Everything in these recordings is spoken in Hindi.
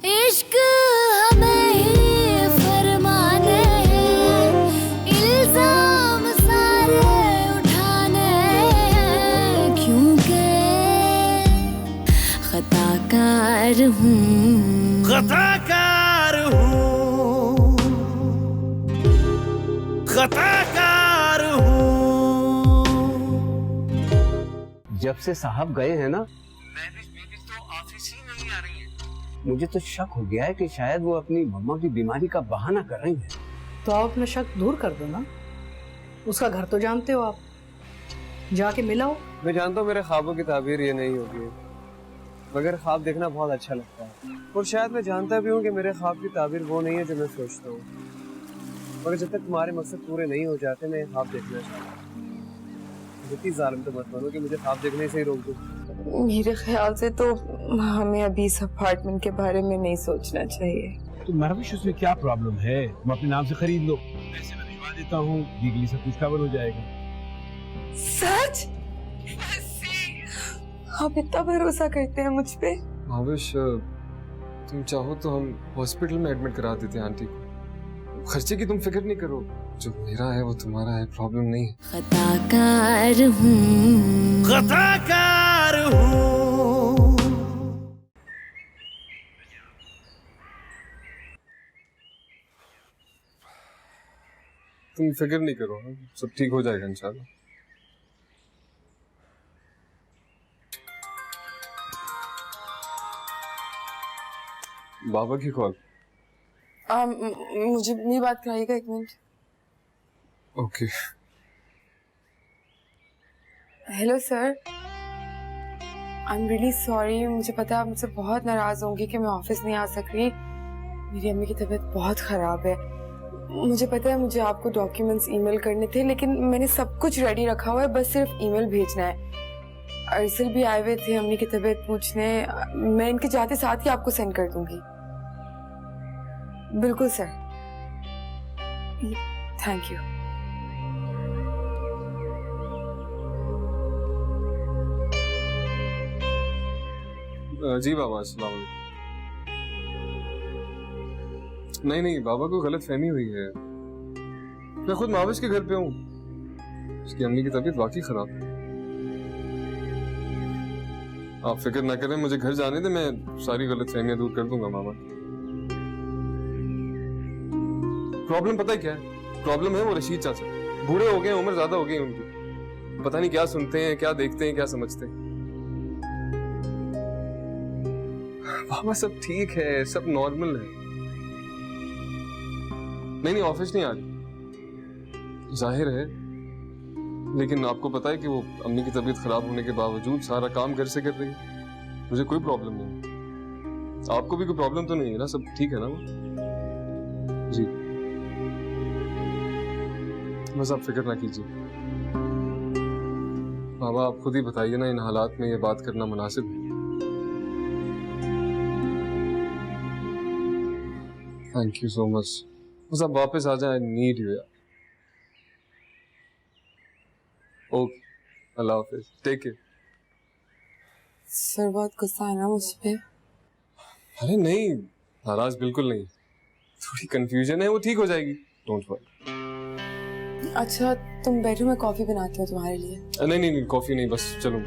इश्क हमें ही फरमाने हैं, इल्जाम सारे उठाने हैं, क्योंकि खताकार हूँ, खताकार हूँ, खताकार हूँ। जब से साहब गए हैं ना, महविश बीबी तो ऑफिस ही नहीं आ रही है। मुझे तो शक हो गया है कि शायद वो अपनी मम्मा की बीमारी का बहाना कर रही है। तो आप अपना शक दूर कर दो ना, उसका घर तो जानते हो आप, जाके मिलाओ। मैं जानता हूँ मेरे ख्वाबों की ताबीर ये नहीं होगी, मगर ख्वाब देखना बहुत अच्छा लगता है, और शायद मैं जानता भी हूँ कि मेरे ख्वाब की ताबीर वो नहीं है जो मैं सोचता हूँ, मगर जब तक तुम्हारे मकसद पूरे नहीं हो जाते मैं ख्वाब देखना चाहता हूँ। इतनी जालिम तो मत बनो कि मुझे ख्वाब देखने से ही रोक दो। मेरे ख्याल से तो हमें अभी इस अपार्टमेंट के बारे में नहीं सोचना चाहिए। तो महविश उसमें क्या प्रॉब्लम है, तुम अपने नाम से खरीद लो, पैसे मैं भिजवा देता हूँ, लीगली सब कुछ कवर हो जाएगा। सच? आप इतना भरोसा करते हैं मुझ पे? भावेश, तुम चाहो तो हम हॉस्पिटल में एडमिट करा देते हैं आंटी को, खर्चे की तुम फिक्र नहीं करो, जो मेरा है वो तुम्हारा है, प्रॉब्लम नहीं है। खताकार हूँ, खताकार हूँ। तुम फिक्र नहीं करो, सब ठीक हो जाएगा इंशाल्लाह। बाबा की कॉल। मुझे मेरी बात कराइएगा एक minute. Okay. Hello sir, I am really sorry, मुझे पता है आप मुझसे बहुत नाराज होंगे कि मैं ऑफिस नहीं आ सक रही। मेरी अम्मी की तबीयत बहुत खराब है। मुझे पता है मुझे आपको डॉक्यूमेंट्स ईमेल करने थे, लेकिन मैंने सब कुछ रेडी रखा हुआ है, बस सिर्फ ईमेल भेजना है। अरसल भी आए हुए थे अम्मी की तबीयत पूछने, मैं इनके जाते साथ ही आपको सेंड कर दूंगी। बिल्कुल सर, थैंक यू। जी बाबा, अस्सलाम वालेकुम। नहीं बाबा को गलत फहमी हुई है, मैं खुद माविश के घर पे हूँ, उसकी अम्मी की तबीयत वाकई खराब है। आप फिक्र ना करें, मुझे घर जाने दे, मैं सारी गलत फहमियां दूर कर दूंगा मामा। प्रॉब्लम पता है क्या है? प्रॉब्लम है वो रशीद चाचा, बूढ़े हो गए, उम्र ज्यादा हो गई उनकी, पता नहीं क्या सुनते हैं, क्या देखते हैं, क्या समझते हैं। बाबा सब ठीक है, सब नॉर्मल है। नहीं ऑफिस नहीं आ रही, जाहिर है, लेकिन आपको पता है कि वो अम्मी की तबीयत खराब होने के बावजूद सारा काम घर से कर रही है। मुझे कोई प्रॉब्लम नहीं, आपको भी कोई प्रॉब्लम तो नहीं है ना? सब ठीक है ना वो? जी, बस आप फिक्र ना कीजिए। बाबा आप खुद ही बताइए ना, इन हालात में ये बात करना मुनासिब है? थैंक यू सो मच, बस आप वापस आ जाए, नीड यू यार। ओके, अल्लाह हाफिज, टेक केयर। सर बहुत गुस्सा है ना मुझ पे? अरे नहीं, नाराज बिल्कुल नहीं, थोड़ी कंफ्यूजन है, वो ठीक हो जाएगी, डोंट वरी। अच्छा तुम बैठो, मैं कॉफी बनाती हूँ तुम्हारे लिए। नहीं कॉफी नहीं, बस चलो।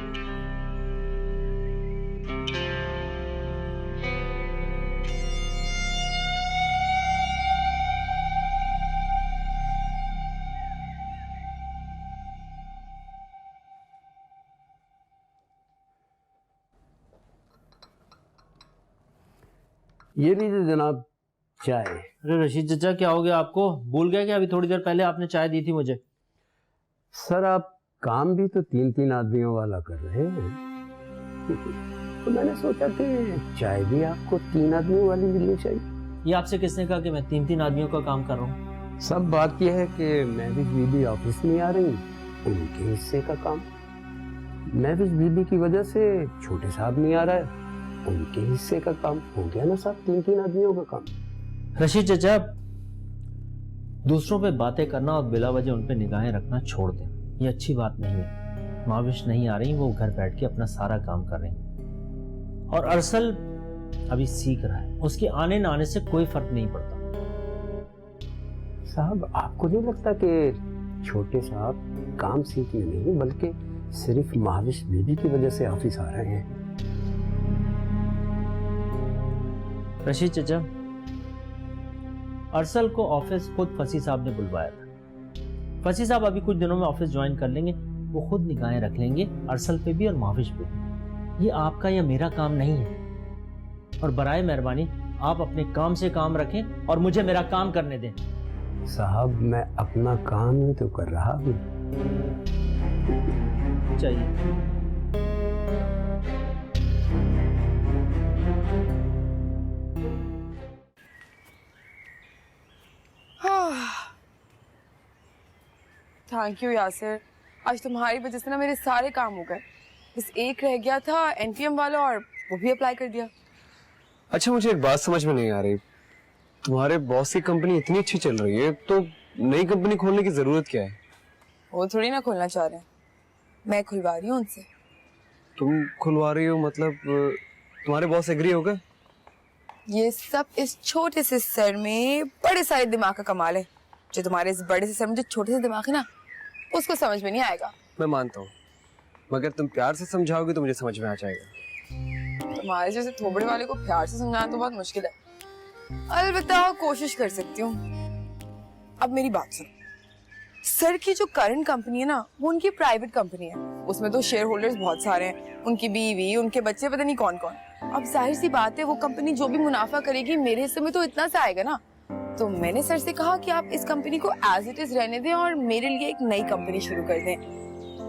ये लीजिए जनाब चाय। अरे रशीद चचा, क्या हो गया आपको? भूल गया कि अभी थोड़ी देर पहले आपने चाय दी थी मुझे। सर आप काम भी तो 3-3 आदमियों वाला कर रहे हैं, तो मैंने सोचा कि चाय भी आपको 3 आदमियों वाली मिलनी चाहिए। ये आपसे किसने कहा कि मैं 3-3 आदमियों का काम कर रहा हूँ? सब बात यह है कि महविश बीबी ऑफिस नहीं आ रही, उनके हिस्से का काम। महविश बीबी की वजह से छोटे साहब नहीं आ रहा है, उनके हिस्से का काम। हो गया ना साहब 3-3 आदमियों का काम। रशीद चचा, दूसरों पे बातें करना और बिला वजह उन पे निगाहें रखना छोड़ दें, ये अच्छी बात नहीं है। माविश नहीं आ रही, वो घर बैठ के अपना सारा काम कर रही। और अरसल अभी सीख रहा है, उसके आने न आने से कोई फर्क नहीं पड़ता। साहब आपको नहीं लगता कि छोटे साहब काम सीखने नहीं बल्कि सिर्फ महाविश बीबी की वजह से ऑफिस आ रहे हैं? रशीद चचा, अरसल को ऑफिस खुद फसी साहब ने बुलवाया था। फसी साहब अभी कुछ दिनों में ऑफिस ज्वाइन कर लेंगे, वो खुद निगाहें रख लेंगे अरसल पे भी और महाविश पे भी। ये आपका या मेरा काम नहीं है, और बराए मेहरबानी आप अपने काम से काम रखें और मुझे मेरा काम करने दें। साहब मैं अपना काम ही तो कर रहा हूँ। चाहिए थैंक यू यासिर, आज तुम्हारी वजह से ना मेरे सारे काम हो गए। बस एक रह गया था एनपीएम वाला, और वो भी अप्लाई कर दिया। अच्छा, मुझे एक बात समझ में नहीं आ रही, तुम्हारे बॉस की कंपनी इतनी अच्छी चल रही है तो नई कंपनी खोलने की जरूरत क्या है? वो थोड़ी ना खोलना चाह रहे हैं, मैं खुलवा रही हूँ उनसे। तुम खुलवा रही हो मतलब तुम्हारे बॉस एग्री हो गए? ये सब इस छोटे से सर में बड़े सारे दिमाग का कमाल है। जो तुम्हारे इस बड़े से सर में जो छोटे से दिमाग है ना, उसको समझ में नहीं आएगा। मैं मानता हूँ, मगर तुम प्यार से समझाओगे तो मुझे समझ में आ जाएगा। तुम्हारे जैसे थोबड़े वाले को प्यार से समझाना तो बहुत मुश्किल है। अलबत्ता कोशिश कर सकती हूँ। अब मेरी बात सुनो, सर की जो करंट कंपनी है ना, वो उनकी प्राइवेट कंपनी है। उसमें तो शेयर होल्डर्स बहुत सारे हैं, उनकी बीवी, उनके बच्चे, पता नहीं कौन कौन। अब जाहिर सी बात है, वो कंपनी जो भी मुनाफा करेगी मेरे हिस्से में तो इतना सा आएगा ना। तो मैंने सर से कहा कि आप इस कंपनी को एज इट इज रहने दें और मेरे लिए एक नई कंपनी शुरू कर दें।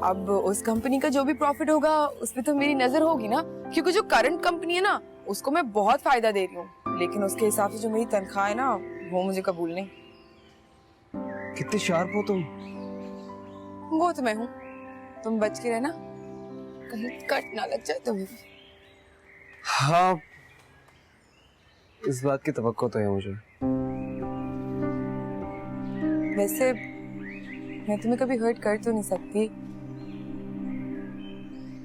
अब उस कंपनी का जो भी प्रॉफिट होगा उसमें तो मेरी नजर होगी ना, क्योंकि जो करंट कंपनी है ना, उसको मैं बहुत फायदा दे रही हूँ, लेकिन उसके हिसाब से जो मेरी तनख्वाह है ना, वो मुझे कबूल नहीं। कितनी शार्प हो तुम। वो तो मैं हूँ, तुम बच के रहना, कहीं कट ना लग जाए तुम्हें। हाँ, इस बात की तवक्को तो है मुझे। वैसे मैं तुम्हें कभी हर्ट कर तो नहीं सकती,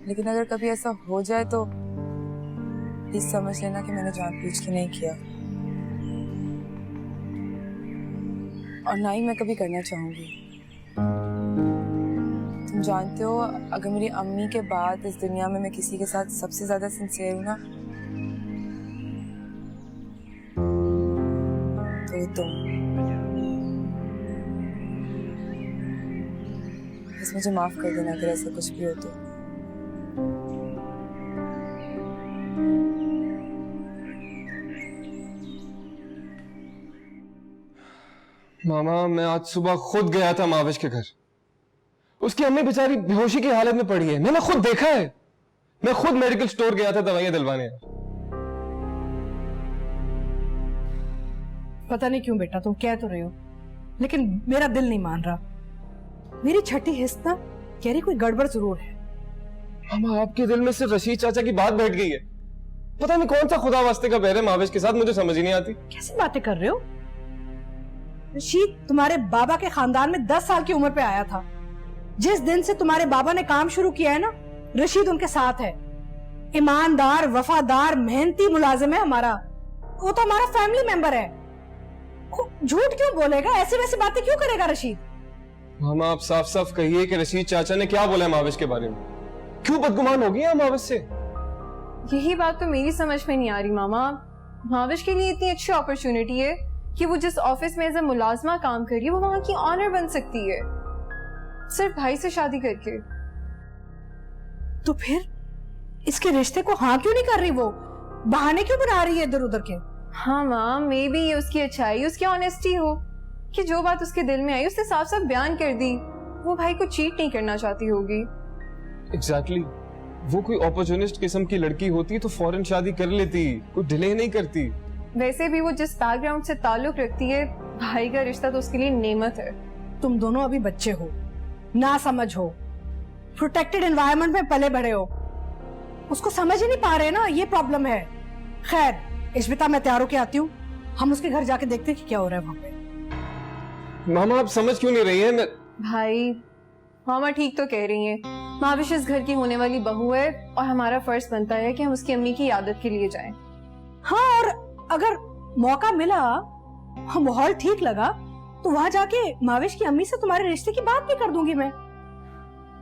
लेकिन अगर कभी ऐसा हो जाए तो प्लीज समझ लेना कि मैंने जानबूझ के नहीं किया, और ना ही मैं कभी करना चाहूंगी। तुम जानते हो, अगर मेरी अम्मी के बाद इस दुनिया में मैं किसी के साथ सबसे ज्यादा सिंसियर हूं ना, तो तुम। बस मुझे माफ कर देना अगर ऐसा कुछ भी हो तो। मामा, मैं आज सुबह खुद गया था महाविश के घर। उसकी अम्मी बेचारी बेहोशी की हालत में पड़ी है, मैंने खुद देखा है। मैं खुद मेडिकल स्टोर गया था दवाइयां दिलवाने। पता नहीं क्यों बेटा तुम कह तो रहे हो, लेकिन मेरा दिल नहीं मान रहा। मेरी छठी हिस्स ना कह रही कोई गड़बड़ जरूर है। मामा, आपके दिल में सिर्फ रशीद चाचा की बात बैठ गई है। पता नहीं कौन सा खुदा वास्ते का बैर है महाविश के साथ, मुझे समझ ही नहीं आती। कैसी बातें कर रहे हो? रशीद तुम्हारे बाबा के खानदान में 10 साल की उम्र पे आया था। जिस दिन से तुम्हारे बाबा ने काम शुरू किया है ना, रशीद उनके साथ है। ईमानदार, वफादार, मेहनती मुलाजिम है हमारा। वो तो हमारा फैमिली मेंबर है। झूठ क्यों बोलेगा? ऐसी वैसी बातें क्यों करेगा रशीद? मामा, आप साफ साफ कहिए कि रशीद चाचा ने क्या बोला है महाविश के बारे में। क्यों बदगुमान हो गई महाविश से? यही बात तो मेरी समझ में नहीं आ रही मामा। महाविश के लिए इतनी अच्छी अपॉर्चुनिटी है कि वो जिस ऑफिस में एज ए मुलाजमा काम कर रही है, वो वहां की ऑनर बन सकती है, सिर्फ भाई से शादी करके। तो फिर इसके रिश्ते को हाँ क्यों नहीं कर रही? वो बहाने क्यों बना रही है इधर उधर के? हाँ माँ, मे बी ये उसकी अच्छाई, उसकी ऑनेस्टी हो कि जो बात उसके दिल में आई उसने साफ साफ बयान कर दी। वो भाई को चीट नहीं करना चाहती होगी। एग्जैक्टली। वो कोई अपॉर्चुनिस्ट किस्म की लड़की होती तो फौरन शादी कर लेती, कोई डिले नहीं करती। वैसे भी वो जिस बैकग्राउंड से ताल्लुक रखती है, भाई का रिश्ता तो उसके लिए नेमत है। तुम दोनों अभी बच्चे हो, ना समझ हो, प्रोटेक्टेड एनवायरनमेंट में पले बढ़े हो, उसको समझ ही नहीं पा रहे ना, ये प्रॉब्लम है। खैर इश्बिता, मैं तैयार होके आती हूँ, हम उसके घर जाके देखते हैं कि क्या हो रहा है वहां पे। मामा, आप समझ क्यों नहीं रही हैं? भाई मामा ठीक तो कह रही हैं। महाविश इस घर की होने वाली बहू है और हमारा फर्ज बनता है कि हम उसकी अम्मी की आदत के लिए जाएं। हाँ, और अगर मौका मिला, माहौल ठीक लगा, तो वहां जाके माविश की अम्मी से तुम्हारे रिश्ते की बात भी कर दूंगी मैं।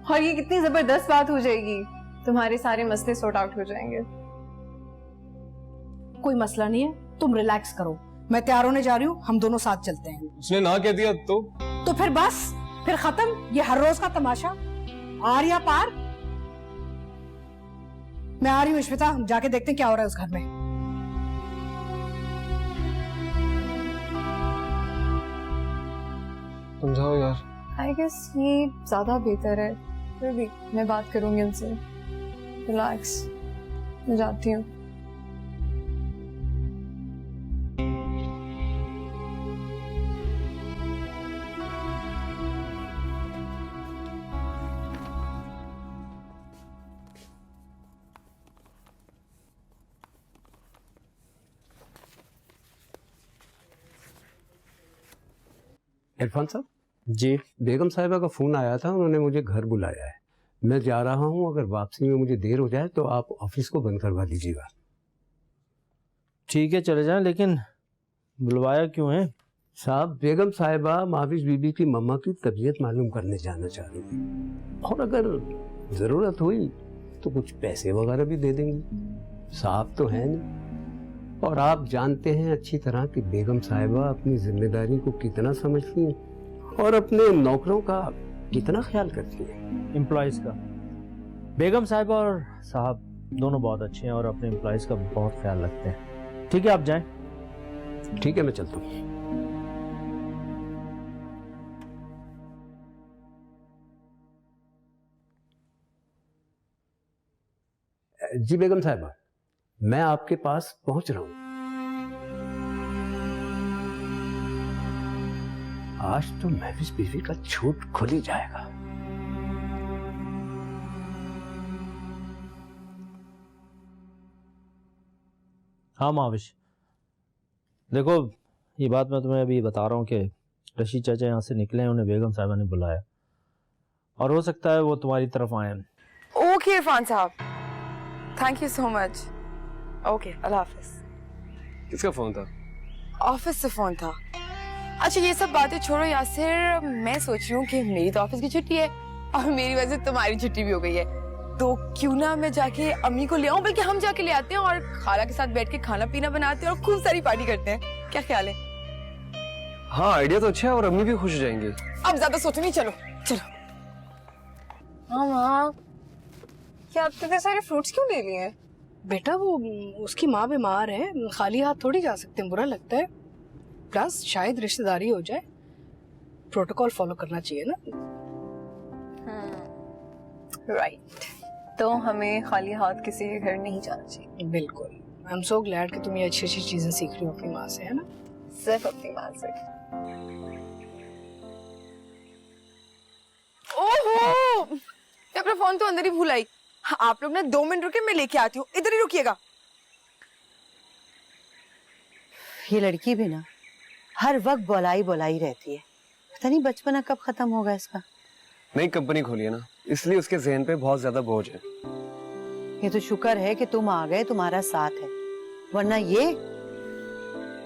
और ये कितनी जबरदस्त बात हो जाएगी, तुम्हारे सारे मसले सॉर्ट आउट हो जाएंगे। कोई मसला नहीं है, तुम रिलैक्स करो, मैं तैयार होने जा रही हूँ, हम दोनों साथ चलते हैं। उसने ना कह दिया तो फिर बस, फिर खत्म ये हर रोज का तमाशा, आर या पार। मैं आ रही हूँ श्वेता, हम जाके देखते हैं क्या हो रहा है उस घर में। समझाओ यार। आई गेस ये ज्यादा बेहतर है, फिर भी मैं बात करूंगी उनसे। रिलैक्स, मैं जाती हूँ। इरफान साहब जी, बेगम साहिबा का फोन आया था, उन्होंने मुझे घर बुलाया है। मैं जा रहा हूँ, अगर वापसी में मुझे देर हो जाए तो आप ऑफिस को बंद करवा दीजिएगा। ठीक है चले जाएं, लेकिन बुलवाया क्यों है? साहब, बेगम साहिबा माविश बीबी की मम्मा की तबीयत मालूम करने जाना चाह रही थी, और अगर ज़रूरत हुई तो कुछ पैसे वगैरह भी दे देंगी। साहब तो है नहीं, और आप जानते हैं अच्छी तरह कि बेगम साहिबा अपनी जिम्मेदारी को कितना समझती हैं और अपने नौकरों का कितना ख्याल करती हैं। एम्प्लॉयज़ का? बेगम साहिबा और साहब दोनों बहुत अच्छे हैं और अपने एम्प्लॉयज़ का बहुत ख्याल रखते हैं। ठीक है, आप जाएं। ठीक है, मैं चलता हूँ। जी बेगम साहिबा, मैं आपके पास पहुंच रहा हूं। आज तो महविश बीवी का झूठ खुल ही जाएगा। हाँ माविश, देखो ये बात मैं तुम्हें अभी बता रहा हूँ कि रशीद चाचा यहाँ से निकले हैं, उन्हें बेगम साहिबा ने बुलाया और हो सकता है वो तुम्हारी तरफ आए। ओके इरफान साहब, thank you so much. Okay, अल्लाह हाफिज। किसका फोन था? ऑफिस से फोन था। अच्छा ये सब बातें छोड़ो यासिर, मैं सोच रही हूँ कि मेरी तो ऑफिस की छुट्टी है और मेरी वजह से तुम्हारी छुट्टी भी हो गई है, तो क्यों ना मैं जाके अम्मी को ले आऊँ, बल्कि हम जाके ले आते हैं और खाला के साथ बैठ के खाना पीना बनाते हैं और खूब सारी पार्टी करते हैं। क्या ख्याल है? हाँ, आइडिया तो अच्छा है और अम्मी भी खुश हो जाएंगे। अब ज्यादा सोचो नहीं, चलो चलो। हाँ माँ, क्या आप इतने सारे फ्रूट्स क्यों ले लिए हैं? बेटा वो उसकी माँ बीमार है, खाली हाथ थोड़ी जा सकते हैं, बुरा लगता है। प्लस शायद रिश्तेदारी हो जाए, प्रोटोकॉल फॉलो करना चाहिए ना। राइट, तो हमें खाली हाथ किसी के घर नहीं जाना चाहिए। बिल्कुल। आई एम सो ग्लैड कि तुम ये अच्छी अच्छी चीजें सीख रही हो अपनी माँ से, है ना? सिर्फ अपनी माँ से। ओहो, मैं अपना फोन तो अंदर ही भूल आई। हाँ, आप लोग ना 2 मिनट रुके, मैं लेके आती हूँ, इधर ही रुकिएगा। ये लड़की भी ना हर वक्त बोलाई बोलाई रहती है, पता नहीं बचपना कब खत्म होगा इसका। नई कंपनी खोली है ना, इसलिए उसके जहन पे बहुत ज्यादा बोझ है। ये तो शुक्र है कि तुम आ गए, तुम्हारा साथ है, वरना ये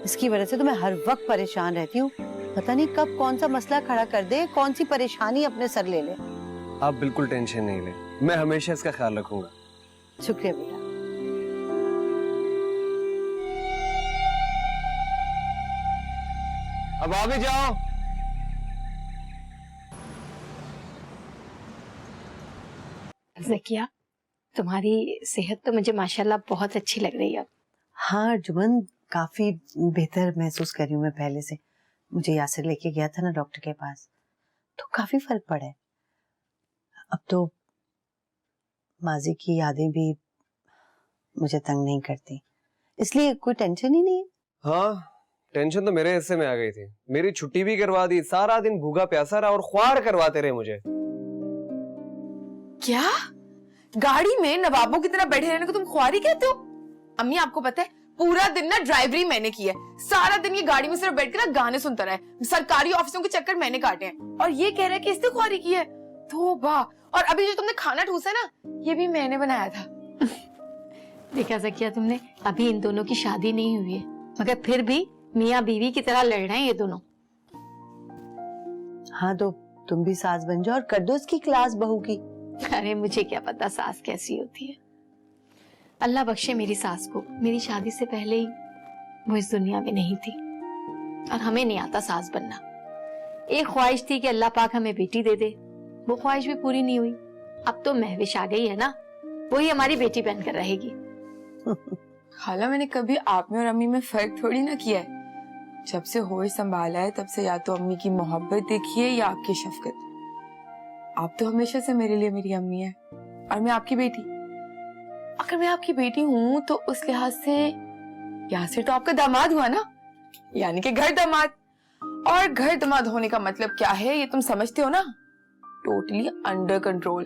इसकी वजह से तो मैं हर वक्त परेशान रहती हूँ। पता नहीं कब कौन सा मसला खड़ा कर दे, कौन सी परेशानी अपने सर ले ले। आप बिल्कुल टेंशन नहीं ले, मैं हमेशा इसका ख्याल रखूंगा। शुक्रिया बेटा। अब आ भी जाओ। ज़किया, तुम्हारी सेहत तो मुझे माशाल्लाह बहुत अच्छी लग रही है। हाँ अर्जुमन, काफी बेहतर महसूस कर रही हूँ मैं पहले से। मुझे यासिर लेके गया था ना डॉक्टर के पास, तो काफी फर्क पड़ा है। अब तो माजी की यादें भी मुझे तंग नहीं करती, इसलिए कोई टेंशन ही नहीं है। हाँ, टेंशन तो मेरे हिस्से में आ गई थी। मेरी छुट्टी भी करवा दी, सारा दिन भूखा प्यासा रहा और ख्वार करवाते रहे मुझे। क्या गाड़ी में नवाबों की तरह बैठे रहने को तुम ख्वारी कहते हो? अम्मी आपको पता है पूरा दिन ना ड्राइवरी मैंने की है, सारा दिन ये गाड़ी में सिर्फ बैठ के ना गाने सुनता रहा है, सरकारी ऑफिसों के चक्कर मैंने काटे हैं, और ये कह रहा है कि इसने ख्वारी की है। तौबा। और अभी जो तुमने खाना ठूसा ना, ये भी मैंने बनाया था। देखा ज़किया तुमने, अभी इन दोनों की शादी नहीं हुई है, मगर फिर भी मियाँ बीवी की तरह लड़ रहे हैं ये दोनों। हाँ तो तुम भी सास बन जाओ और कर दो इसकी क्लास बहू की। अरे मुझे क्या पता सास कैसी होती है। अल्लाह बख्शे मेरी सास को, मेरी शादी से पहले ही वो इस दुनिया में नहीं थी और हमें नहीं आता सास बनना। एक ख्वाहिश थी कि अल्लाह पाक हमें बेटी दे दे, वो ख्वाहिश भी पूरी नहीं हुई। अब तो महविश आ गई है ना, वही हमारी बेटी बनकर रहेगी। खाला मैंने कभी आप में और अम्मी में फर्क थोड़ी ना किया है। जब से होश संभाला है तब से या तो अम्मी की मोहब्बत देखी है या आपकी शफकत। आप तो हमेशा से मेरे लिए मेरी अम्मी है और मैं आपकी बेटी। अगर मैं आपकी बेटी हूँ तो उस लिहाज से यासिर तो आपका दामाद हुआ ना, यानी कि घर दामाद। और घर दामाद होने का मतलब क्या है ये तुम समझते हो ना, टोटली अंडर कंट्रोल।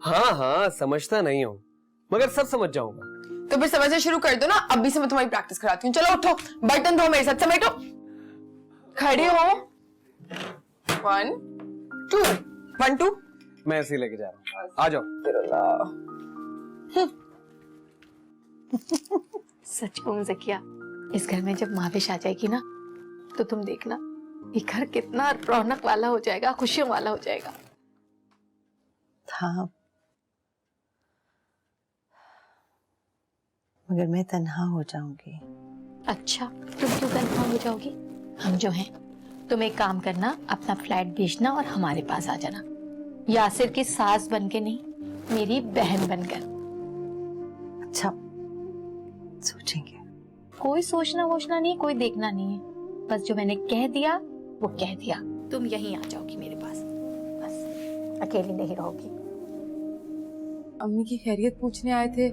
हाँ हाँ समझता नहीं हूँ मगर सब समझ जाऊंगा। तो फिर समझना शुरू कर दो ना, अभी से मैं तुम्हारी प्रैक्टिस कराती हूँ। चलो उठो, बर्तन धो मेरे साथ, समेटो, खड़े हो। 1 2 मैं ऐसे ही लेके जा रहा हूँ, आ जाओ। सच कहूं ज़किया, इस घर में जब माविश आ जाएगी ना तो तुम देखना ये घर कितना रौनक वाला हो जाएगा, खुशियों वाला हो जाएगा। हाँ मगर मैं तन्हा हो जाऊंगी। अच्छा, तुम क्यों तन्हा हो जाओगी? हम जो हैं। तुम एक काम करना, अपना फ्लैट बेचना और हमारे पास आ जाना, यासिर की सास बनके नहीं, मेरी बहन बनकर। अच्छा सोचेंगे। कोई सोचना वोचना नहीं, कोई देखना नहीं है, बस जो मैंने कह दिया वो कह दिया। तुम यहीं आ जाओगी मेरे पास, बस अकेली नहीं रहोगी। अम्मी की खैरियत पूछने आए थे,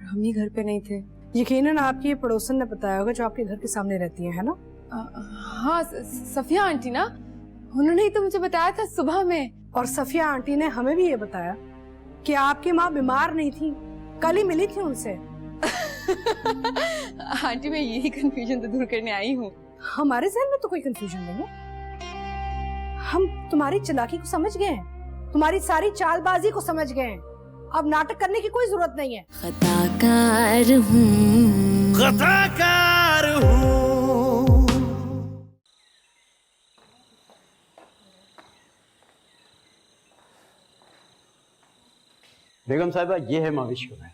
हम ही घर पे नहीं थे। यकीनन आपकी ये पड़ोसन ने बताया होगा जो आपके घर के सामने रहती है ना? हाँ सफिया आंटी ना, उन्होंने ही तो मुझे बताया था सुबह में। और सफिया आंटी ने हमें भी ये बताया कि आपकी माँ बीमार नहीं थी, कल ही मिली थी उनसे। आंटी मैं यही कंफ्यूजन तो दूर करने आई हूँ। हमारे ज़हन में तो कोई कंफ्यूजन नहीं है, हम तुम्हारी चालाकी को समझ गए हैं, तुम्हारी सारी चालबाजी को समझ गए हैं। अब नाटक करने की कोई जरूरत नहीं है। खताकार हूँ, खताकार हूँ। बेगम साहिबा, ये है माविश का घर।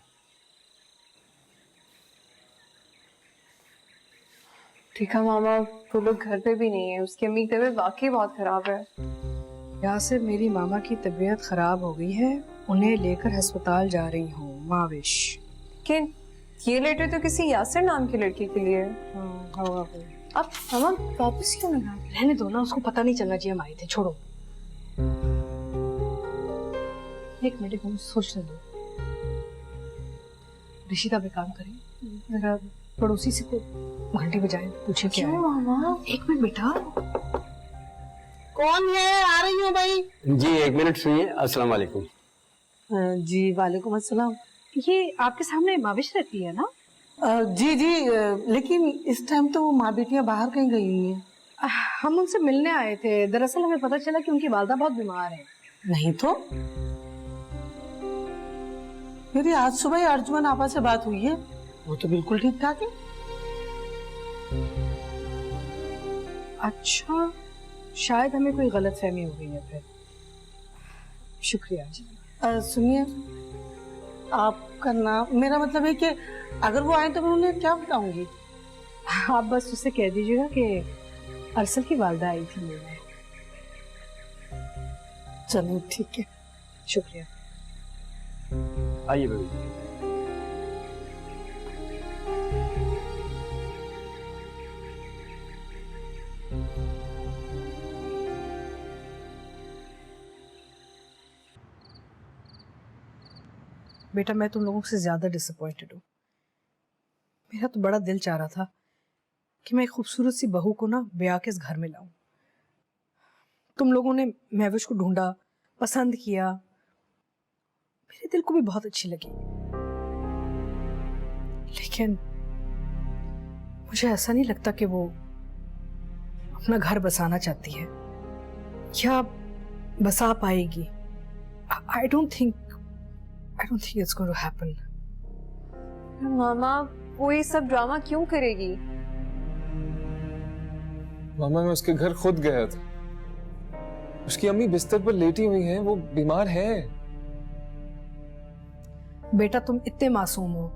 ठीक है मामा, वो लोग घर पे भी नहीं है, उसकी अम्मी की तबीयत वाकई बहुत खराब है। यासिर, मेरी मामा की तबीयत खराब हो गई है, उन्हें लेकर अस्पताल जा रही हूँ। माविश लेकिन ये लेटर तो किसी यासिर नाम की लड़की के लिए है। होगा कोई। अब मामा वापस क्यों लगा? रहने दो ना, उसको पता नहीं चलना चाहिए हम आए थे, छोड़ो। एक मिनट मुझे सोचने दो। रिशिता पे काम करें, जरा पड़ोसी से को घंटी बजाएं, पूछे क्या है। मामा एक मिनट बेटा। कौन है? आ रही हूँ भाई। जी एक मिनट सुनिए। अस्सलाम वालेकुम। जी वालेकुम अस्सलाम। ये आपके सामने माविश रहती है ना? जी जी, लेकिन इस टाइम तो वो माँ बेटियाँ बाहर कहीं गई हुई हैं। हम उनसे मिलने आए थे, दरअसल हमें पता चला कि उनकी वालदा बहुत बीमार है। नहीं तो मेरी आज सुबह ही अर्जुमन आपा से बात हुई है, वो तो बिल्कुल ठीक ठाक है। अच्छा, शायद हमें कोई गलतफहमी हो गई है फिर। शुक्रिया जी। सुनिए, आपका नाम, मेरा मतलब है कि अगर वो आए तो मैं उन्हें क्या बताऊंगी? आप बस उससे कह दीजिएगा कि अरसल की वालदा आई थी मिलने। चलो ठीक है, शुक्रिया। आइए बेबी। बेटा, मैं तुम लोगों से ज्यादा डिसअपॉइंटेड हूँ। मेरा तो बड़ा दिल चाह रहा था कि मैं एक खूबसूरत सी बहू को ना ब्याह के इस घर में लाऊं। तुम लोगों ने महविश को ढूंढा, पसंद किया, मेरे दिल को भी बहुत अच्छी लगी, लेकिन मुझे ऐसा नहीं लगता कि वो अपना घर बसाना चाहती है या बसा पाएगी। I don't think I don't think it's going to happen. मामा वो ये सब ड्रामा क्यों करेगी? मामा मैं उसके घर खुद गया था। उसकी अम्मी बिस्तर पर लेटी हुई हैं, वो बीमार है। बेटा तुम इतने मासूम हो,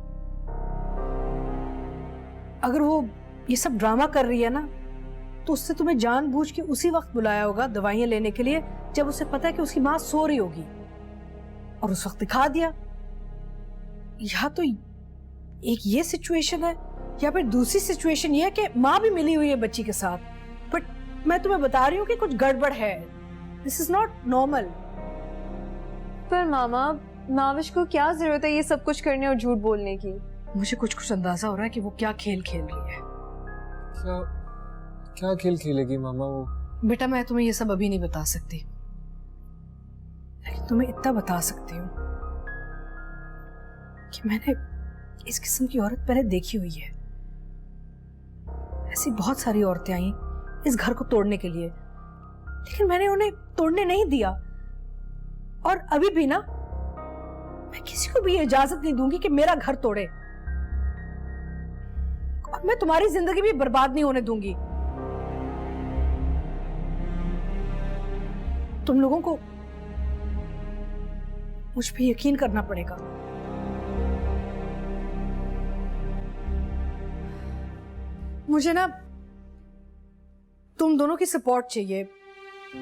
अगर वो ये सब ड्रामा कर रही है ना तो उससे तुम्हें जानबूझ के उसी वक्त बुलाया होगा दवाइयां लेने के लिए जब उसे पता है कि उसकी माँ सो रही होगी, और उस वक्त दिखा दिया। या तो एक ये सिचुएशन है या फिर दूसरी सिचुएशन ये है कि माँ भी मिली हुई है बच्ची के साथ, बट मैं तुम्हें बता रही हूँ कि कुछ गड़बड़ है। This is not normal. पर मामा माविश को क्या जरूरत है ये सब कुछ करने और झूठ बोलने की? मुझे कुछ कुछ अंदाजा हो रहा है कि वो क्या खेल खेल रही है। क्या खेल खेलेगी मामा वो? बेटा मैं तुम्हें ये सब अभी नहीं बता सकती, लेकिन तुम्हें इतना बता सकती हूँ कि मैंने इस किस्म की औरत पहले देखी हुई है। ऐसी बहुत सारी औरतें आई इस घर को तोड़ने के लिए, लेकिन मैंने उन्हें तोड़ने नहीं दिया। और अभी भी ना मैं किसी को भी इजाजत नहीं दूंगी कि मेरा घर तोड़े, और मैं तुम्हारी जिंदगी भी बर्बाद नहीं होने दूंगी। तुम लोगों को मुझ पे यकीन करना पड़ेगा। मुझे ना तुम दोनों की सपोर्ट चाहिए,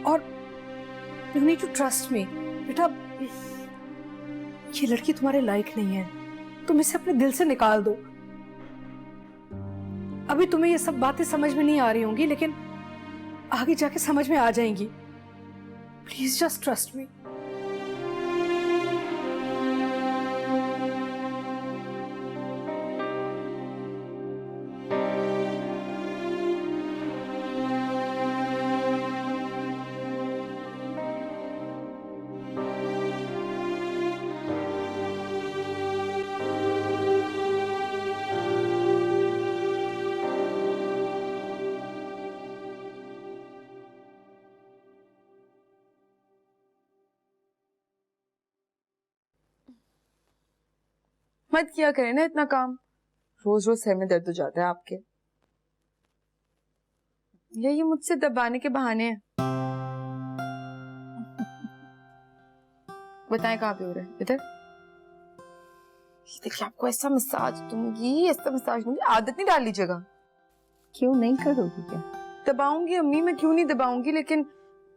और you need to trust me. बेटा ये लड़की तुम्हारे लायक नहीं है, तुम इसे अपने दिल से निकाल दो। अभी तुम्हें ये सब बातें समझ में नहीं आ रही होंगी, लेकिन आगे जाके समझ में आ जाएंगी। Please just trust me. मत किया करें ना इतना काम, रोज रोज सर में दर्द हो जाता है आपके। ये मुझसे दबाने के बहाने हैं। बताएं कहाँ पे हो रहा है? इधर। देखिए आपको ऐसा मसाज दूंगी, ऐसा मसाज दूंगी, आदत नहीं डाल लीजिएगा। क्यों नहीं करोगी क्या? दबाऊंगी अम्मी, मैं क्यों नहीं दबाऊंगी, लेकिन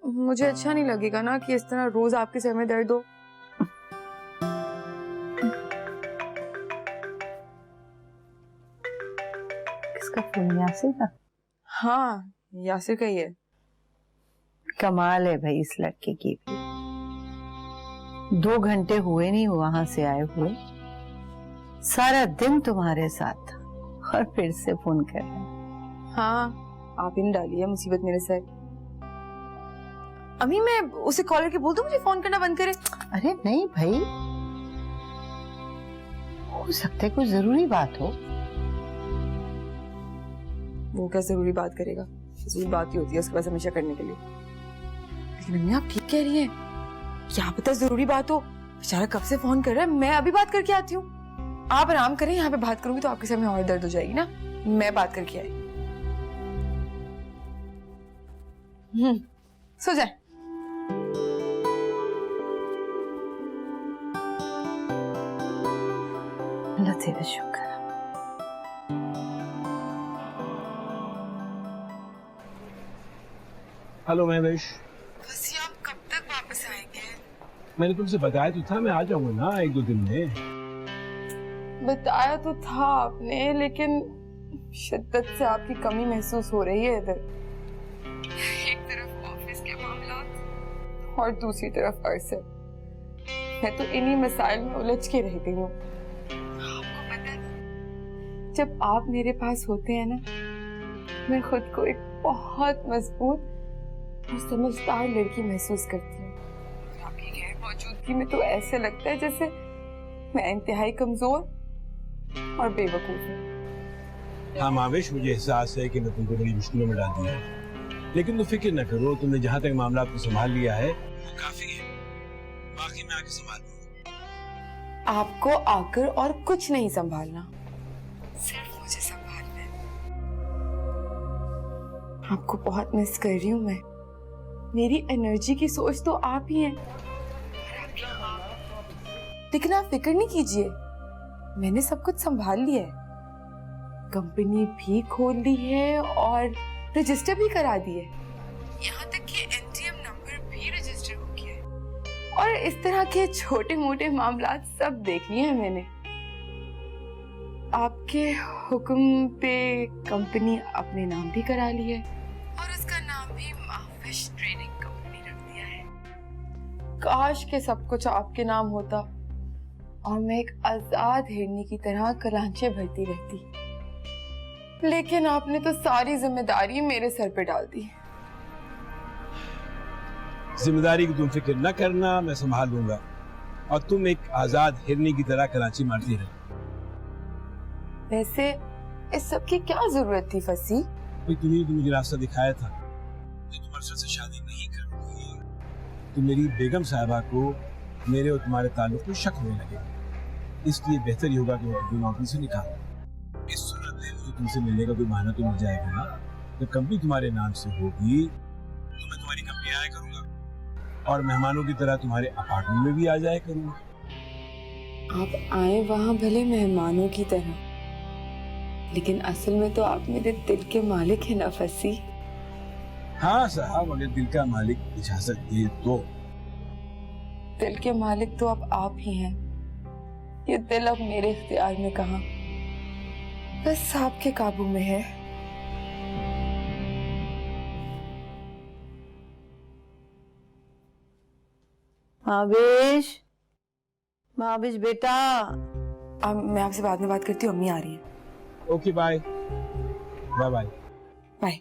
मुझे अच्छा नहीं लगेगा ना कि इस तरह रोज आपके सर में दर्द हो। किसका फोन? यासिर का? हाँ यासिर का ही है। कमाल है भाई इस लड़के की भी। 2 घंटे हुए नहीं वहां से आए हुए, सारा दिन तुम्हारे साथ था और फिर से फोन कर रहे हैं। हाँ आप ही ने डाली है मुसीबत मेरे सर। अम्मी मैं उसे कॉल करके बोल दूं मुझे फोन करना बंद करे? अरे नहीं भाई, हो सकता है कोई जरूरी बात हो। वो क्या जरूरी बात करेगा? जरूरी बात ही होती है उसके पास हमेशा करने के लिए। लेकिन अम्मी आप ठीक कह रही हैं, क्या पता जरूरी बात हो। बेचारा कब से फोन कर रहा है, मैं अभी बात करके आती हूँ। आप आराम करें, यहाँ पे बात करूंगी तो आपके सर में और दर्द हो जाएगी ना। मैं बात करके आई। सो जाए। अल्लाह तेरा शुक्र। हेलो महेश, वसी आप कब तक वापस आएंगे? मैंने तुमसे बताया तो था मैं आ जाऊंगा ना 1-2 दिन में। बताया तो था आपने, लेकिन शिद्दत से आपकी कमी महसूस हो रही है इधर। एक तरफ ऑफिस के मामलात और दूसरी तरफ अरसद। मैं तो इन्हीं मसाइल में उलझ के रह गई हूँ। आपको पता है, जब आप मेरे पास होते हैं ना, मैं खुद को एक बहुत मजबूत और समझदार लड़की महसूस करती हूँ। आपकी गैर मौजूदगी में तो ऐसे लगता है जैसे मैं इंतहाई कमजोर और बेवकूफ हूँ। हाँ मावेश, मुझे एहसास है कि मैं तुमको बड़ी मुश्किलों में डाल दिया, लेकिन तुम फिक्र न करो, तुमने जहाँ तक मामला को संभाल लिया है वो काफी है। बाकी मैं आगे संभाल लूंगा। आपको आकर और कुछ नहीं संभालना, सिर्फ मुझे संभालना है। आपको बहुत मिस कर रही हूँ मैं। मेरी एनर्जी की सोच तो आप ही हैं। लेकिन आप फिक्र नहीं कीजिए, मैंने सब कुछ संभाल लिया है। कंपनी भी खोल ली है और रजिस्टर भी करा दी है। यहाँ तक कि एनटीएम नंबर भी रजिस्टर हो गया है। और इस तरह के छोटे मोटे मामला सब देख लिए हैं मैंने। आपके हुक्म पे कंपनी अपने नाम भी करा ली है और उसका नाम भी महाविश ट्रेडिंग कंपनी रख दिया है। काश के सब कुछ आपके नाम होता और मैं एक आजाद हिरनी की तरह कलांचे भरती रहती, लेकिन आपने तो सारी जिम्मेदारी मेरे सर पे डाल दी। जिम्मेदारी की तुम फिक्र न करना, मैं संभाल लूंगा और तुम एक आजाद हिरनी की तरह कराची मारती रहो। वैसे इस सब की क्या जरूरत थी फसी? भाई तुम्हें तो मुझे रास्ता दिखाया था कि तुम अरशद से शादी नहीं करोगी तो मेरी बेगम साहिबा को मेरे और तुम्हारे ताल्लुक में शक होने लगेगा। इसलिए बेहतर ही होगा कि मैं तुम्हें नौकरी से निकालूं। इस सूरत में मुझे तुमसे मिलने का कोई बहाना तो मिल जाएगा ना। जब कंपनी तुम्हारे नाम से होगी तो मैं तुम्हारी कंपनी आया करूंगा और मेहमानों की तरह तुम्हारे अपार्टमेंट में भी आ जाया करूंगा। आप आए वहां भले मेहमानों की तरह, लेकिन असल में तो आप मेरे दिल के मालिक हैं ना फसी। हाँ साहब, अगर दिल का मालिक इजाजत दे तो। दिल के मालिक तो अब आप ही हैं। ये दिल अब मेरे इख्तियार में कहाँ, बस आपके काबू में है। महावेश, महावेश बेटा। अब मैं आपसे बाद में बात करती हूँ, अम्मी आ रही है। Okay bye bye bye bye.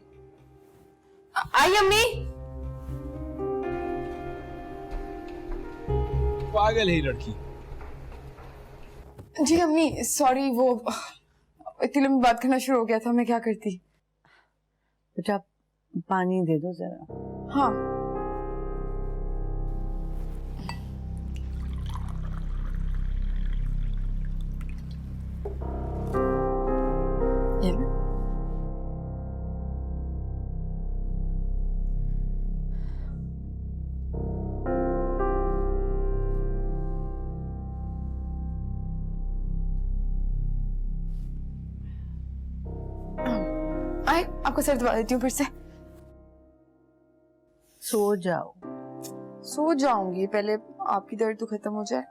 आई अम्मी। पागल है लड़की। जी अम्मी सॉरी, वो इतनी लंबी बात करना शुरू हो गया था, मैं क्या करती। बेटा पानी दे दो जरा। हाँ ये लो। आए, आपको सर दबा देती हूँ फिर से। सो जाओ। सो जाऊंगी, पहले आपकी दर्द तो खत्म हो जाए।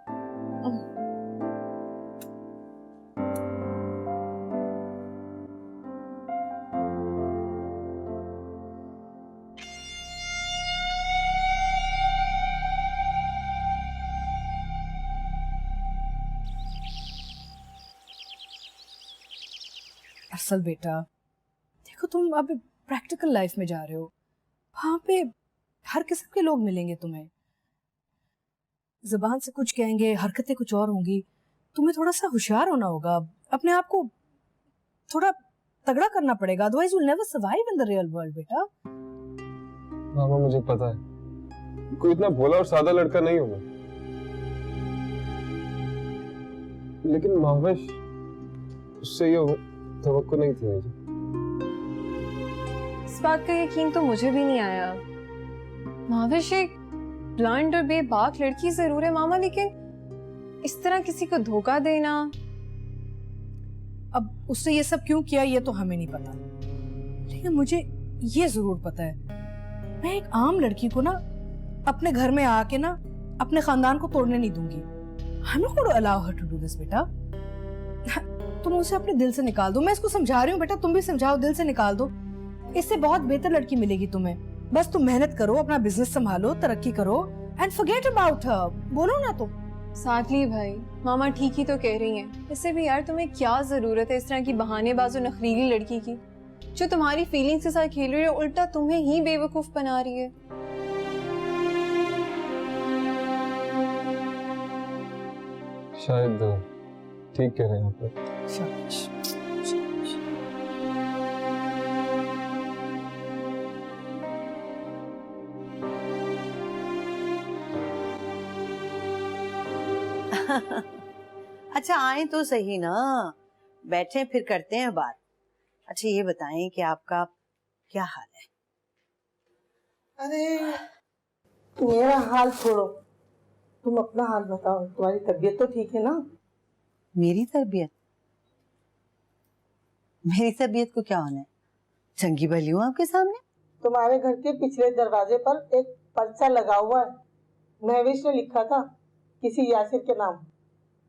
असल बेटा देखो, तुम अब प्रैक्टिकल लाइफ में जा रहे हो। वहां पे हर किस्म के लोग मिलेंगे तुम्हें, जुबान से कुछ कहेंगे, हरकतें कुछ और होंगी। तुम्हें थोड़ा सा होशियार होना होगा, अपने आप को थोड़ा तगड़ा करना पड़ेगा, otherwise you will never survive in the real world बेटा। मामा मुझे पता है, कोई इतना भोला और सादा लड़का नहीं हूं मैं, लेकिन महावेश उससे ये तवक्को नहीं थी मुझे। इस बात का यकीन तो मुझे भी नहीं आया। महाविश एक ब्लंट और बेबाक लड़की जरूर है मामा, लेकिन इस तरह किसी को धोखा देना। अब उसने ये सब क्यों किया ये तो हमें नहीं पता, लेकिन मुझे ये जरूर पता है, मैं एक आम लड़की को ना अपने घर में आके ना अपने खानदान को तोड़ने नहीं दूंगी। I'm not going to allow her to do this बेटा। तुम उसे अपने दिल से निकाल दो। मैं इसको समझा रही हूँ बेटा, तुम भी समझाओ, दिल से निकाल दो। इससे बहुत बेहतर लड़की मिलेगी तुम्हें। बस तुम मेहनत करो, अपना बिजनेस संभालो, तरक्की करो एंड फॉरगेट अबाउट हर। बोलो ना तुम। सादली भाई, मामा ठीक ही तो कह रही हैं। इससे भी यार तुम्हें क्या जरूरत है इस तरह की बहानेबाज और नखरीली लड़की की, जो तुम्हारी फीलिंग्स के साथ खेल रही है, उल्टा तुम्हें ही बेवकूफ बना रही है। शायद ठीक कह रहे हैं आप। शाबाश। अच्छा आए तो सही ना, बैठे फिर करते हैं बात। अच्छा ये बताएं कि आपका क्या हाल है? अरे मेरा हाल छोड़ो, तुम अपना हाल बताओ। तुम्हारी तबीयत तो ठीक है ना? मेरी तबीयत? मेरी तबीयत को क्या होना है? चंगी भली हूँ आपके सामने। तुम्हारे घर के पिछले दरवाजे पर एक पर्चा लगा हुआ है। महविश ने लिखा था किसी यासिर के नाम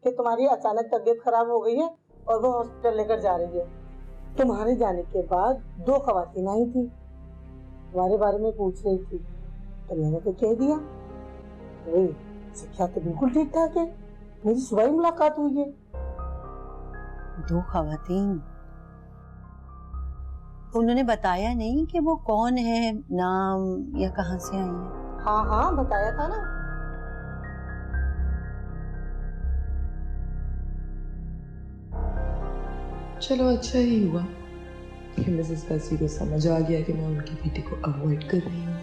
कि तुम्हारी अचानक तबीयत खराब हो गई है और वो हॉस्पिटल लेकर जा रही है। तुम्हारे जाने के बाद 2 खवातीन आई थी, तुम्हारे बारे में पूछ रही थी, तो मैंने तो कह दिया वही शिक्षा तो बिल्कुल ठीक ठाक है, मेरी सुबह ही मुलाकात हुई है। 2 खवातीन? उन्होंने बताया नहीं कि वो कौन है, नाम या कहाँ से आई है? हाँ हाँ बताया था ना। चलो अच्छा ही हुआ कि मिसेस फैसी को समझ आ गया कि मैं उनकी बेटी को अवॉइड कर रही हूँ।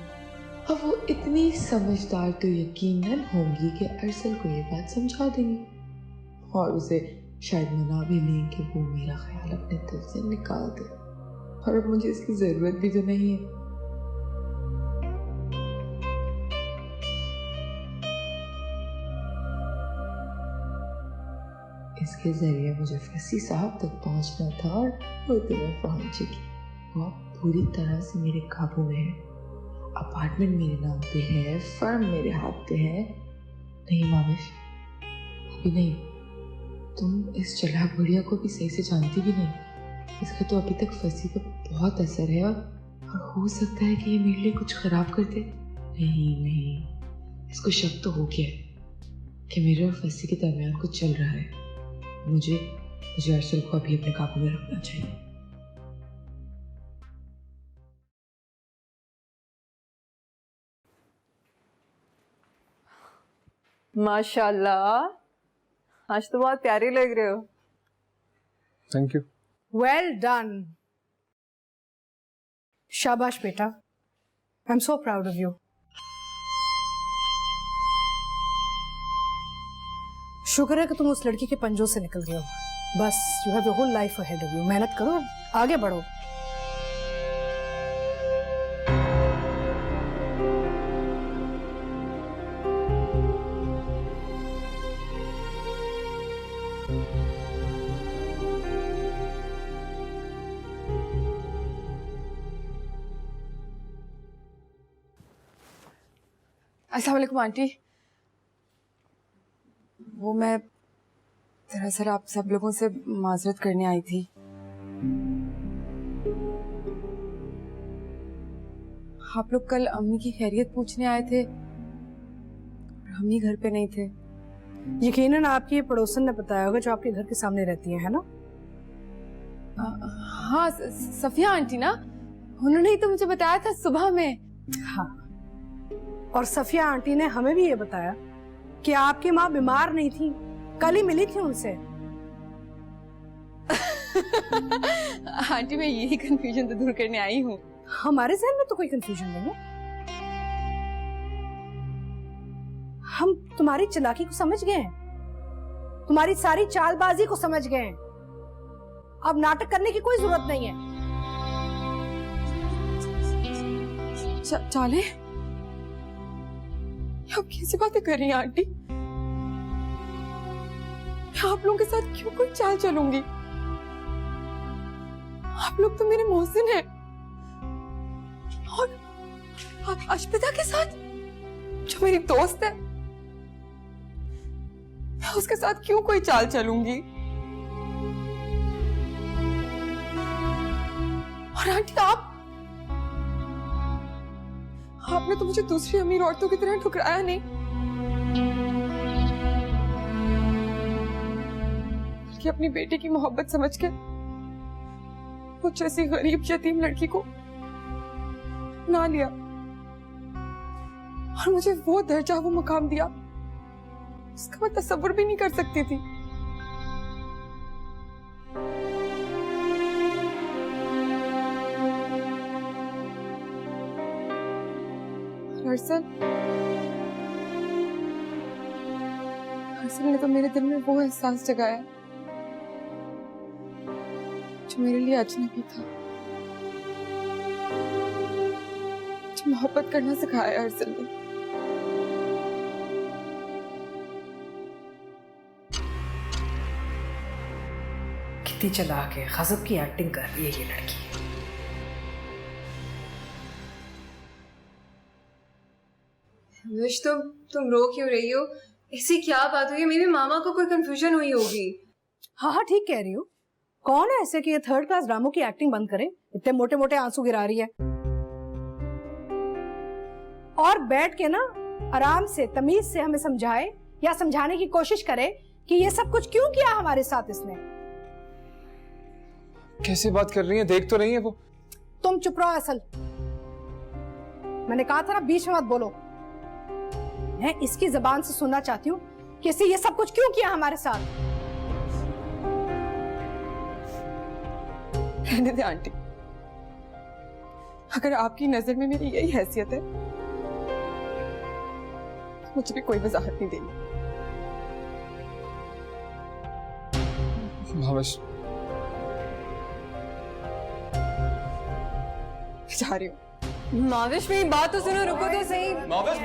अब वो इतनी समझदार तो यकीनन होंगी कि अरसल को ये बात समझा देंगी और उसे शायद मना भी लें कि वो मेरा ख्याल अपने दिल से निकाल दे। और अब मुझे इसकी जरूरत भी तो नहीं है। इसके जरिए मुझे फैसी साहब तक पहुंचना था और वो तो मैं पहुंच चुकी। वो पूरी तरह से मेरे काबू में है। अपार्टमेंट मेरे नाम पे है, फर्म मेरे हाथ पे है। नहीं माविश, अभी नहीं। तुम इस चालाक बुढ़िया को भी सही से जानती भी नहीं। इसका तो अभी तक फैसी पर बहुत असर है और हो सकता है कि ये मेरे लिए कुछ खराब कर दे। नहीं, इसको शक तो हो गया कि मेरे और फैसी के दरमियान कुछ चल रहा है। मुझे अरसल को अभी अपने काबू में रखना चाहिए। माशाल्लाह, आज तो बहुत प्यारे लग रहे हो। Thank you. वेल डन, शाबाश बेटा, I am so proud of you. शुक्र है कि तुम उस लड़की के पंजों से निकल गए हो। बस you have your whole life ahead of you. मेहनत करो, आगे बढ़ो। अस्सलाम वालेकुम आंटी। वो मैं दरअसल आप सब लोगों से माजरत करने आई थी। आप लोग कल अम्मी की खैरियत पूछने आए थे और अम्मी घर पे नहीं थे। यकीनन आपकी ये पड़ोसन ने बताया होगा जो आपके घर के सामने रहती है ना? हाँ, सफिया आंटी ना, उन्होंने ही तो मुझे बताया था सुबह में। हाँ, और सफिया आंटी ने हमें भी ये बताया कि आपकी माँ बीमार नहीं थी, कल ही मिली थी उनसे। आंटी मैं यही कंफ्यूजन तो दूर करने आई हूँ। हमारे जहन में तो कोई कंफ्यूजन नहीं है। हम तुम्हारी चालाकी को समझ गए हैं, तुम्हारी सारी चालबाजी को समझ गए हैं। अब नाटक करने की कोई जरूरत नहीं है। चाले, आप कैसी बातें कर रही हैं आंटी? मैं आप लोगों के साथ क्यों कोई चाल चलूंगी? आप लोग तो मेरे मोहसिन हैं। और अश्मिता के साथ, जो मेरी दोस्त है, मैं उसके साथ क्यों कोई चाल चलूंगी? और आंटी आपने तो मुझे दूसरी अमीर औरतों की तरह ठुकराया नहीं, बल्कि अपनी बेटी की मोहब्बत समझ के कुछ ऐसी गरीब यतीम लड़की को ना लिया और मुझे वो दर्जा, वो मुकाम दिया उसका मैं तसव्वुर भी नहीं कर सकती थी। अरसल ने तो मेरे दिल में वो एहसास जगाया जो मेरे लिए अजनबी था, जो मोहब्बत करना सिखाया अरसल ने। कितनी चालाक है, गजब की एक्टिंग कर रही है ये लड़की। विश, तुम रो क्यों रही हो? ऐसी क्या बात हुई है? मेरी मामा को कोई कंफ्यूजन हुई होगी। हाँ हाँ ठीक कह रही हो। कौन है ऐसे कि ये थर्ड क्लास ड्रामों की एक्टिंग बंद करे? इतने मोटे मोटे आंसू गिरा रही है। और बैठ के ना आराम से तमीज से हमें समझाए या समझाने की कोशिश करे कि ये सब कुछ क्यों किया हमारे साथ इसने। कैसे बात कर रही है? देख तो रही है वो। तुम चुप रहो असल। मैंने कहा था ना बीच में मत बोलो। मैं इसकी जबान से सुनना चाहती हूँ कि इसने ये सब कुछ क्यों किया हमारे साथ। रहने दे आंटी, अगर आपकी नजर में मेरी यही हैसियत है तो मुझे भी कोई वजाहत नहीं देनी। भावेश, जा रही हूँ। माविश मेरी बात तो सुनो, रुको तो सही। भावेश,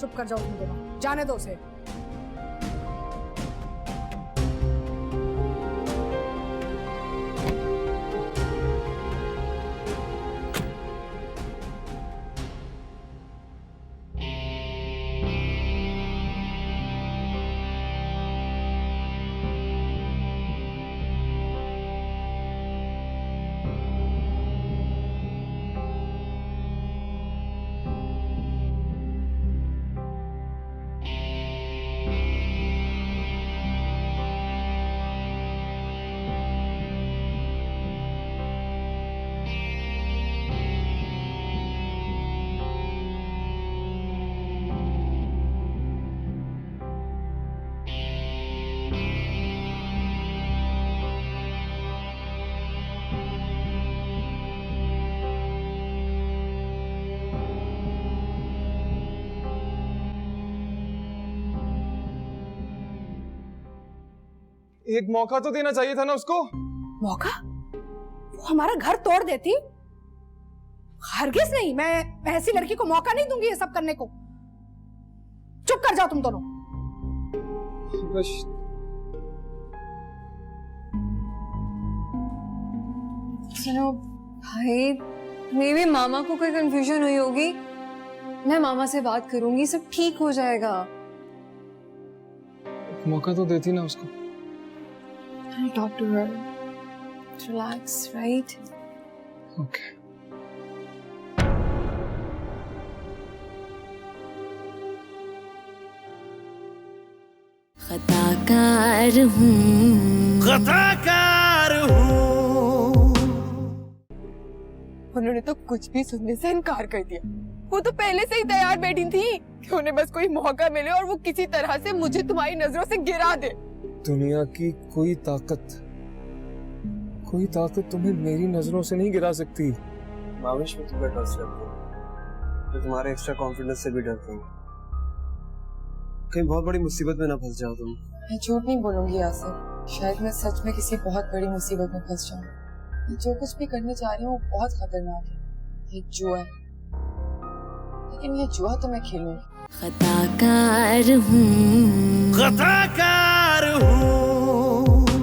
चुप कर जाओ तुम दोनों, जाने दो उसे। एक मौका तो देना चाहिए था ना उसको। मौका? वो हमारा घर तोड़ देती। हरगिज नहीं, मैं ऐसी लड़की को मौका नहीं दूंगी ये सब करने को। चुप कर जाओ तुम दोनों। सुनो भाई, मेरी मामा को कोई कंफ्यूजन हुई होगी। मैं मामा से बात करूंगी, सब ठीक हो जाएगा। मौका तो देती ना उसको। I'll talk to her. Relax, right? Okay. खताकार हूँ, खताकार हूँ। उन्होंने तो कुछ भी सुनने से इनकार कर दिया। वो तो पहले से ही तैयार बैठी थी कि उन्हें बस कोई मौका मिले और वो किसी तरह से मुझे तुम्हारी नजरों से गिरा दे। दुनिया की कोई ताकत तुम्हें मेरी नजरों से नहीं गिरा सकती। माविश, में तुम्हें ट्रस्ट करता हूँ, मैं तुम्हारे एक्स्ट्रा कॉन्फिडेंस से भी डरता हूँ। कहीं बहुत बड़ी मुसीबत में ना फंस जाओ तुम। मैं झूठ नहीं बोलूंगी यासर, शायद मैं सच में किसी बहुत बड़ी मुसीबत में फंस जाऊँ। मैं जो कुछ भी करने जा रही हूँ वो बहुत खतरनाक है, एक जुआ है, लेकिन ये जुआ तो मैं खेलूंगी। खताकार हूँ, खताकार हूँ।